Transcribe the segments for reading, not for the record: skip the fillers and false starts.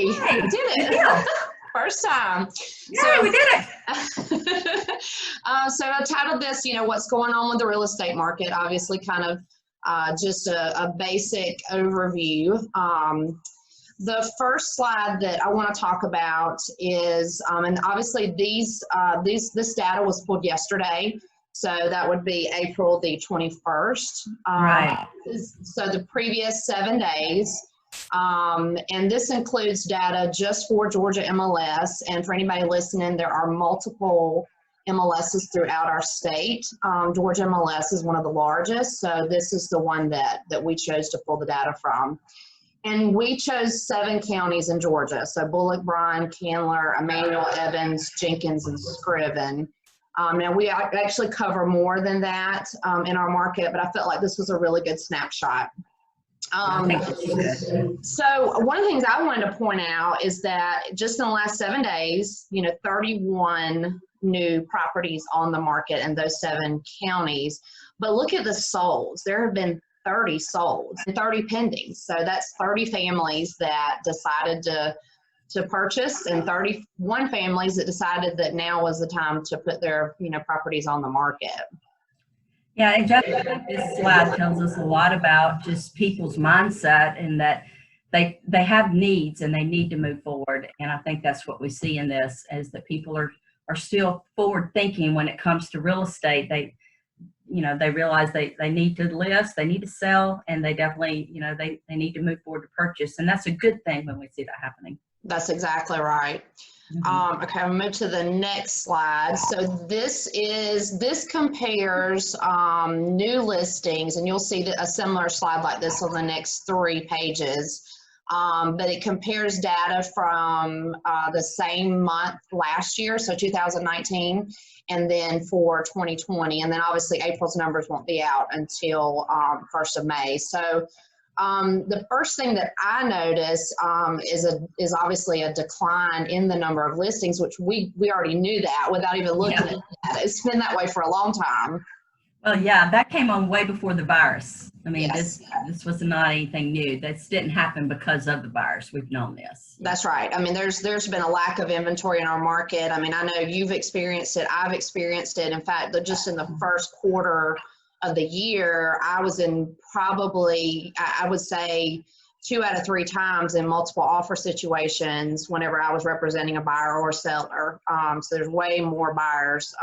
Hey, we did it. Yeah. First time. Yeah, we did it. So I titled this, what's going on with the real estate market, obviously kind of just a basic overview. The first slide that I want to talk about is, and obviously this data was pulled yesterday, so that would be April the 21st. Right. So the previous 7 days, and this includes data just for Georgia MLS. And for anybody listening, there are multiple MLSs throughout our state. Georgia MLS is one of the largest, so this is the one that we chose to pull the data from. And we chose 7 counties in Georgia, so Bullock, Bryan, Candler, Emanuel, Evans, Jenkins, and Scriven. Now, we actually cover more than that in our market, but I felt like this was a really good snapshot. So one of the things I wanted to point out is that just in the last 7 days, 31 new properties on the market in those 7 counties. But look at the solds. There have been 30 solds and 30 pending. So that's 30 families that decided to purchase and 31 families that decided that now was the time to put their properties on the market. Yeah, and Jeff, this slide tells us a lot about just people's mindset and that they have needs and they need to move forward. And I think that's what we see in this, is that people are still forward thinking when it comes to real estate. They realize they need to list, they need to sell, and they definitely, they need to move forward to purchase. And that's a good thing when we see that happening. That's exactly right. Mm-hmm. Okay, I'll move to the next slide. So this compares new listings, and you'll see a similar slide like this on the next 3 pages. But it compares data from the same month last year, so 2019, and then for 2020. And then obviously April's numbers won't be out until 1st of May. So the first thing that I noticed is obviously a decline in the number of listings, which we already knew that without even looking at that. It's been that way for a long time. Well, yeah, that came on way before the virus. I mean, yes. this was not anything new. This didn't happen because of the virus. We've known this. That's right. I mean, there's been a lack of inventory in our market. I mean, I know you've experienced it. I've experienced it. In fact, just in the first quarter of the year, I was in probably, I would say, 2 out of 3 times in multiple offer situations whenever I was representing a buyer or seller. So there's way more buyers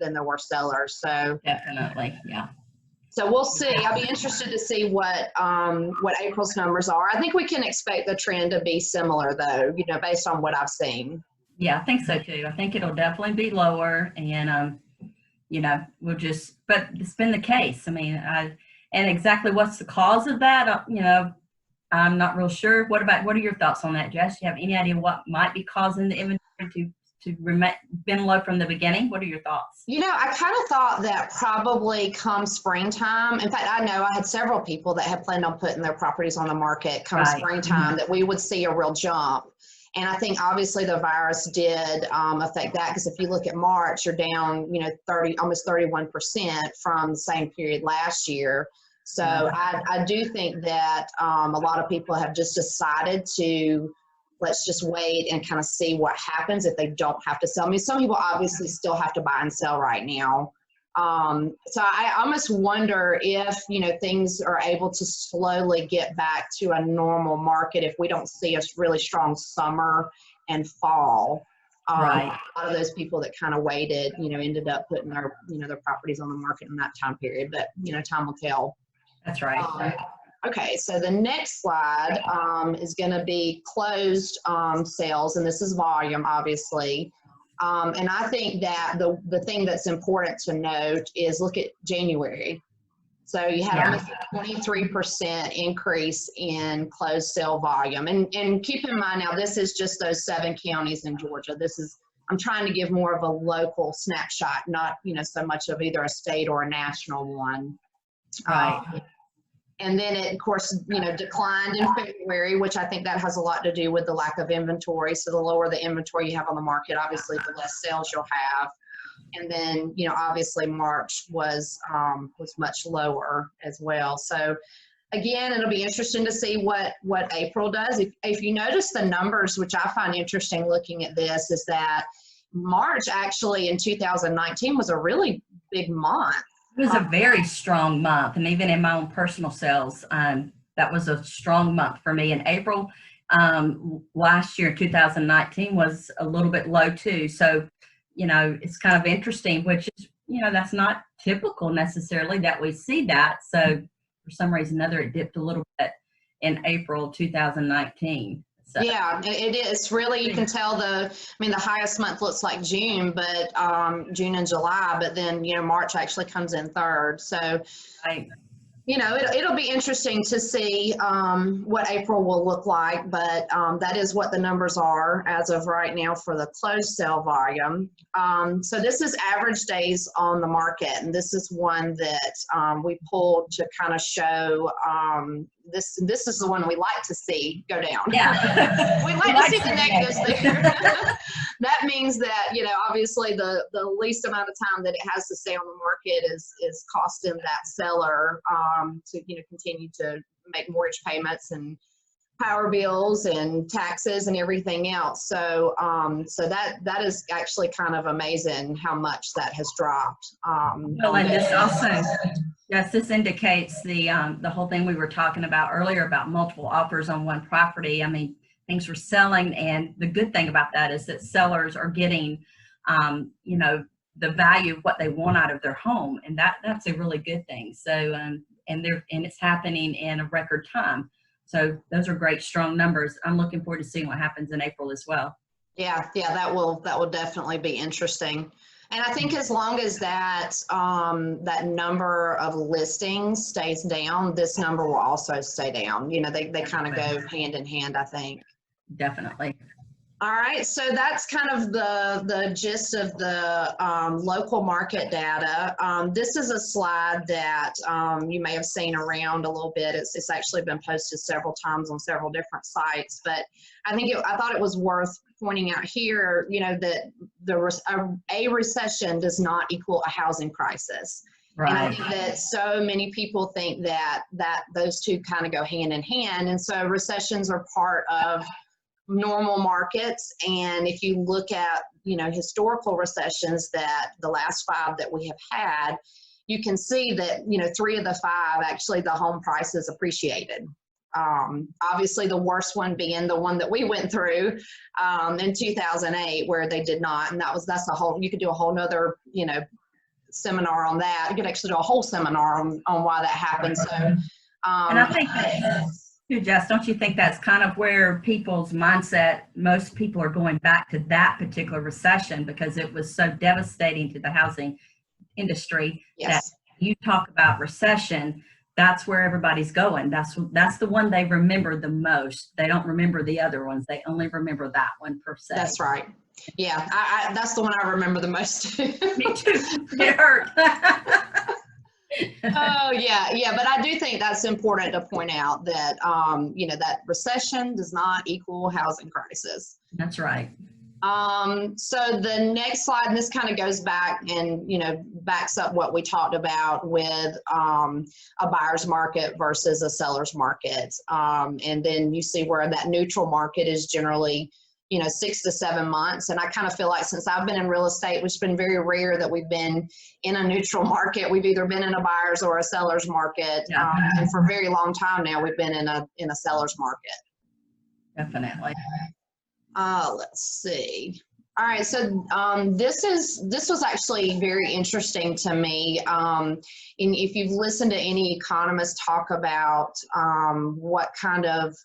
than there were sellers. So definitely, yeah. So we'll see. I'll be interested to see what April's numbers are. I think we can expect the trend to be similar, though, based on what I've seen. Yeah, I think so too. I think it'll definitely be lower, and we'll just. But it's been the case. I mean, and exactly what's the cause of that? I'm not real sure. What are your thoughts on that, Jess? Do you have any idea what might be causing the inventory to remain been low from the beginning? What are your thoughts? I kind of thought that probably come springtime. In fact, I know I had several people that had planned on putting their properties on the market come springtime, that we would see a real jump. And I think obviously the virus did affect that, because if you look at March, you're down, almost 31% from the same period last year. So I do think that a lot of people have just decided to, let's just wait and kind of see what happens if they don't have to sell. I mean, some people obviously still have to buy and sell right now. So I almost wonder if, things are able to slowly get back to a normal market if we don't see a really strong summer and fall. Right. A lot of those people that kind of waited, ended up putting their, their properties on the market in that time period, but, time will tell. That's right. Okay, so the next slide is going to be closed sales, and this is volume, obviously. And I think that the thing that's important to note is look at January. So you had almost a 23% increase in closed sale volume. And keep in mind now, this is just those 7 counties in Georgia. I'm trying to give more of a local snapshot, not, so much of either a state or a national one. Right. And then it, of course, declined in February, which I think that has a lot to do with the lack of inventory. So the lower the inventory you have on the market, obviously, the less sales you'll have. And then, obviously March was much lower as well. So again, it'll be interesting to see what April does. If you notice the numbers, which I find interesting looking at this, is that March actually in 2019 was a really big month. It was a very strong month, and even in my own personal sales, that was a strong month for me. In April last year, 2019, was a little bit low too. So, you know, it's kind of interesting, which is, you know, that's not typical necessarily that we see that. So for some reason or another, it dipped a little bit in April 2019. So. Yeah, it is really, you can tell the highest month looks like June, but June and July, but then, you know, March actually comes in third. So, right. You know, it'll be interesting to see what April will look like, but that is what the numbers are as of right now for the closed sale volume. So this is average days on the market, and this is one that we pulled to kind of show this is the one we like to see go down. Yeah. we like to see the negatives there. That means that, you know, obviously the least amount of time that it has to stay on the market is costing that seller to, you know, continue to make mortgage payments and power bills and taxes and everything else. So so that is actually kind of amazing how much that has dropped. Well, and this also, yes, this indicates the whole thing we were talking about earlier about multiple offers on one property. I mean, things were selling, and the good thing about that is that sellers are getting, you know, the value of what they want out of their home, and that's a really good thing. So, and it's happening in a record time. So those are great, strong numbers. I'm looking forward to seeing what happens in April as well. Yeah, that will definitely be interesting. And I think as long as that that number of listings stays down, this number will also stay down. You know, they kind of go hand in hand, I think. Definitely. All right, so that's kind of the gist of the local market data. This is a slide that you may have seen around a little bit. It's actually been posted several times on several different sites, but I think I thought it was worth pointing out here, you know, that a recession does not equal a housing crisis. Right. And I think that so many people think that those two kind of go hand in hand, and so recessions are part of normal markets. And if you look at, you know, historical recessions, that the last 5 that we have had, you can see that, you know, 3 of the 5 actually the home prices appreciated. Obviously the worst one being the one that we went through in 2008, where they did not, and that's a whole, you could do a whole nother, you know, seminar on that. You could actually do a whole seminar on why that happened. So and I think that Jess, don't you think that's kind of where people's mindset, most people are going back to that particular recession because it was so devastating to the housing industry. Yes. That you talk about recession, that's where everybody's going. That's the one they remember the most. They don't remember the other ones. They only remember that one per se. That's right. Yeah, I that's the one I remember the most too. Me too. It hurt. Oh yeah, but I do think that's important to point out that you know, that recession does not equal housing crisis. That's right. So the next slide, and this kind of goes back and, you know, backs up what we talked about with a buyer's market versus a seller's market, and then you see where that neutral market is generally, you know, 6 to 7 months. And I kind of feel like since I've been in real estate, which has been very rare that we've been in a neutral market, we've either been in a buyer's or a seller's market. Yeah. And for a very long time now, we've been in a seller's market. Definitely. Let's see. All right, so this was actually very interesting to me. And if you've listened to any economists talk about what kind of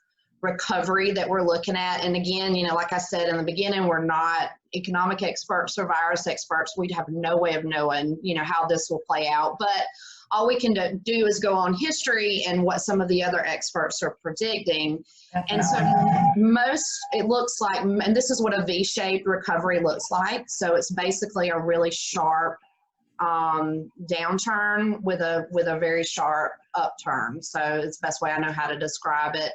recovery that we're looking at, and again, you know, like I said in the beginning, we're not economic experts or virus experts. We have no way of knowing, you know, how this will play out, but all we can do is go on history and what some of the other experts are predicting. And so it looks like, and this is what a V-shaped recovery looks like. So it's basically a really sharp downturn with a very sharp upturn. So it's the best way I know how to describe it.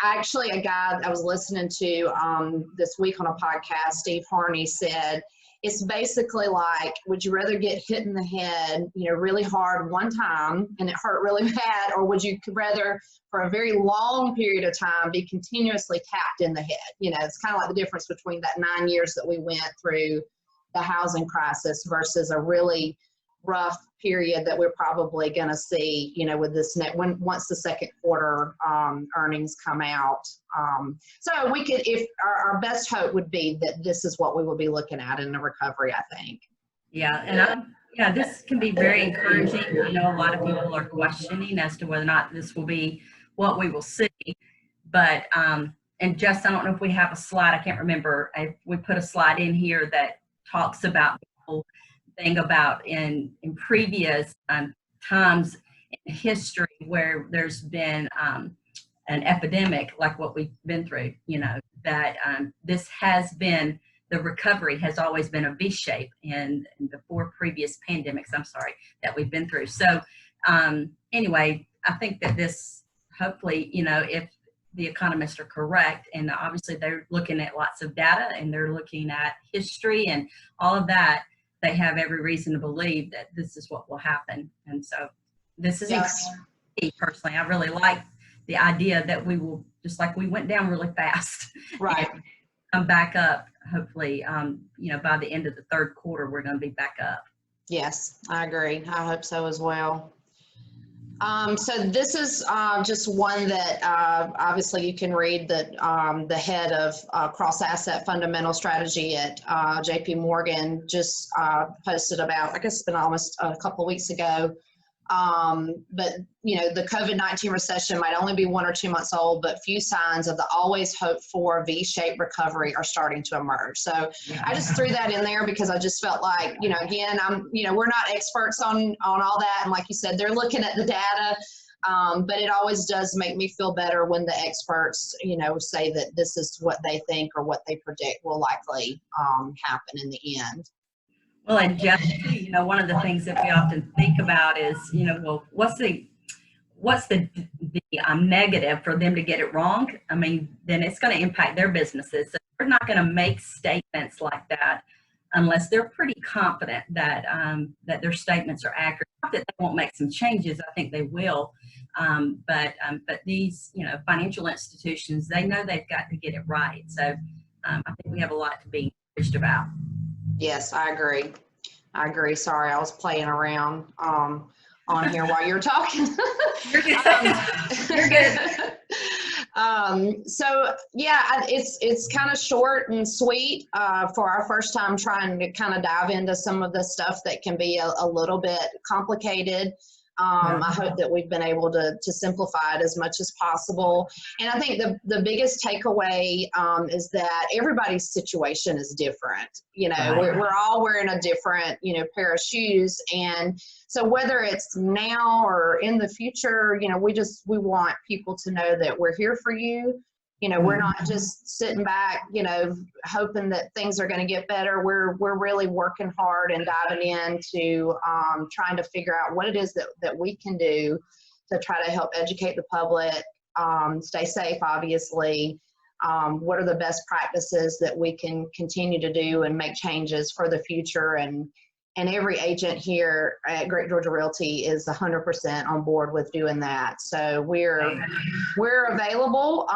Actually, a guy I was listening to this week on a podcast, Steve Harney, said it's basically like, would you rather get hit in the head, really hard one time and it hurt really bad, or would you rather for a very long period of time be continuously tapped in the head? It's kind of like the difference between that 9 years that we went through the housing crisis versus a really rough period that we're probably going to see, with this once the second quarter earnings come out. So we could, if our best hope would be that this is what we will be looking at in the recovery, I think. Yeah, and this can be very encouraging. I know a lot of people are questioning as to whether or not this will be what we will see, but and just, I don't know if we have a slide, I can't remember. We put a slide in here that talks about the whole thing about in previous times in history where there's been an epidemic like what we've been through, that this has been, the recovery has always been a V-shape in the 4 previous pandemics, that we've been through. So anyway, I think that this, hopefully, if the economists are correct, and obviously they're looking at lots of data and they're looking at history and all of that, they have every reason to believe that this is what will happen. And so this is me personally. I really like the idea that we will, just like we went down really fast, right, come back up. Hopefully, by the end of the third quarter, we're going to be back up. Yes, I agree. I hope so as well. So this is just one that obviously you can read that the head of cross-asset fundamental strategy at JPMorgan just posted about, I guess it's been almost a couple of weeks ago. But, the COVID-19 recession might only be 1 or 2 months old, but few signs of the always hoped for V-shaped recovery are starting to emerge. So I just threw that in there because I just felt like, again, we're not experts on all that. And like you said, they're looking at the data, but it always does make me feel better when the experts, say that this is what they think or what they predict will likely happen in the end. Well, and Jeff, one of the things that we often think about is, well, what's the negative for them to get it wrong? I mean, then it's going to impact their businesses. So they're not going to make statements like that unless they're pretty confident that that their statements are accurate. Not that they won't make some changes. I think they will. But these, financial institutions, they know they've got to get it right. So I think we have a lot to be encouraged about. Yes, I agree. Sorry, I was playing around on here while you were talking. You're good. You're good. So yeah, it's kind of short and sweet for our first time trying to kind of dive into some of the stuff that can be a little bit complicated. I hope that we've been able to simplify it as much as possible. And I think the biggest takeaway is that everybody's situation is different. We're all wearing a different, pair of shoes. And so whether it's now or in the future, we want people to know that we're here for you. We're not just sitting back, hoping that things are going to get better. We're really working hard and diving into trying to figure out what it is that we can do to try to help educate the public, stay safe, obviously. What are the best practices that we can continue to do and make changes for the future? And every agent here at Great Georgia Realty is 100% on board with doing that. So we're available.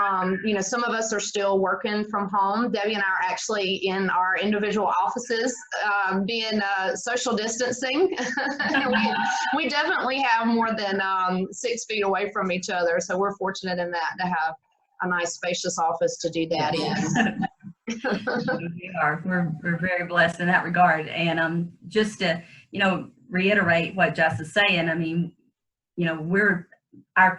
Some of us are still working from home. Debbie and I are actually in our individual offices, being social distancing. we definitely have more than 6 feet away from each other. So we're fortunate in that to have a nice spacious office to do that in. We are. We're very blessed in that regard. And just to, reiterate what Jess is saying, I mean, our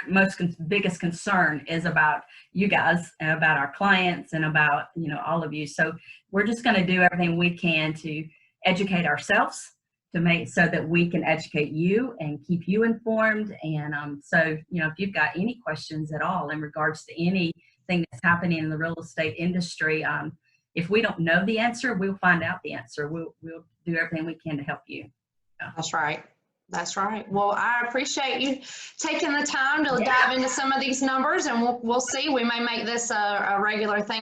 biggest concern is about you guys and about our clients and about, all of you. So we're just going to do everything we can to educate ourselves to make so that we can educate you and keep you informed. And so, if you've got any questions at all in regards to anything that's happening in the real estate industry, if we don't know the answer, we'll find out the answer. We'll do everything we can to help you. Yeah. That's right. That's right. Well, I appreciate you taking the time to dive into some of these numbers, and we'll see. We may make this a regular thing.